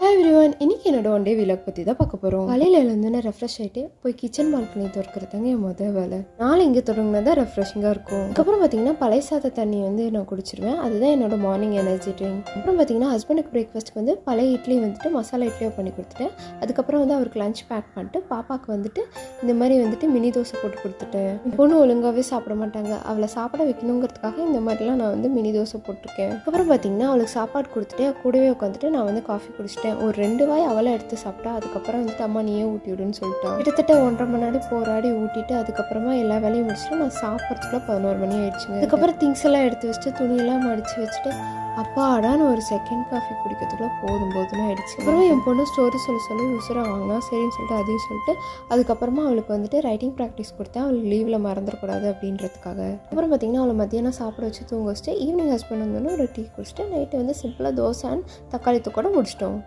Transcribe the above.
Hi everyone, இன்னைக்கு என்னோட one day vlog பற்றி தான் பார்க்க போகிறோம். காலையில் எழுந்து ரெஃப்ரெஷ் ஆகிட்டு போய் கிச்சன் பால்கனி திறக்கிறதாங்க என் மொதல் வேலை. நாள் இங்கே தொடங்கினா தான் ரெஃப்ரெஷிங்காக இருக்கும். அதுக்கப்புறம் பார்த்தீங்கன்னா பழைய சாத தண்ணி நான் குடிச்சிருவேன். அதுதான் என்னோட மார்னிங் எனர்ஜி ட்ரிங்க். அப்புறம் பார்த்தீங்கன்னா ஹஸ்பண்டுக்கு பிரேக்ஃபாஸ்ட்டுக்கு பழைய இட்லி மசாலா இட்லியோ பண்ணி கொடுத்துட்டேன். அதுக்கப்புறம் அவருக்கு லஞ்ச் பேக் பண்ணிட்டு பாப்பாவுக்கு இந்த மாதிரி மினி தோசை போட்டு கொடுத்துட்டேன். பொண்ணு ஒழுங்காகவே சாப்பிட மாட்டாங்க. அவளை சாப்பிட வைக்கணுங்கிறதுக்காக இந்த மாதிரிலாம் நான் மினி தோசை போட்டிருக்கேன். அப்புறம் பார்த்தீங்கன்னா அவளுக்கு சாப்பாடு கொடுத்துட்டு கூடவே உட்காந்துட்டு நான் காஃபி குடிச்சிட்டேன். ஒரு 2 வாய் அவளை எடுத்து சாப்பிட்டா. அதுக்கப்புறம் அம்மா நீயே ஊட்டி விடுன்னு சொல்லிட்டான். கிட்டத்தட்ட 1.5 மணி நேரம் போராடி ஊட்டிட்டு அதுக்கப்புறமா எல்லா வேலையும் முடிச்சுட்டு நான் சாப்பிட்றதுக்குள்ள 11 மணி ஆயிடுச்சுங்க. அதுக்கப்புறம் திங்ஸ் எல்லாம் எடுத்து வச்சுட்டு துணியெல்லாம் மடிச்சு வச்சுட்டு அப்பாடான்னு ஒரு செகண்ட் காஃபி குடிக்கிறதுக்குள்ள போதும்னு ஆயிடுச்சு. அப்புறம் என் பொண்ணு ஸ்டோரி சொல்லி உசுரை வாங்கினா சரின்னு சொல்லிட்டு அதையும் சொல்லிட்டு அதுக்கப்புறமா அவளுக்கு ரைட்டிங் ப்ராக்டிஸ் கொடுத்தேன். அவளுக்கு லீவில் மறந்துடக்கூடாது அப்படின்றதுக்காக. அப்புறம் பார்த்தீங்கன்னா அவளை மத்தியானம் சாப்பிட வச்சு தூங்க வச்சுட்டு ஈவினிங் ஹஸ்பண்ட் ஒரு டீ குடிச்சிட்டு நைட்டு சிம்பிளாக தோசை அண்ட் தக்காளி தொக்கோட முடிச்சிட்டோம்.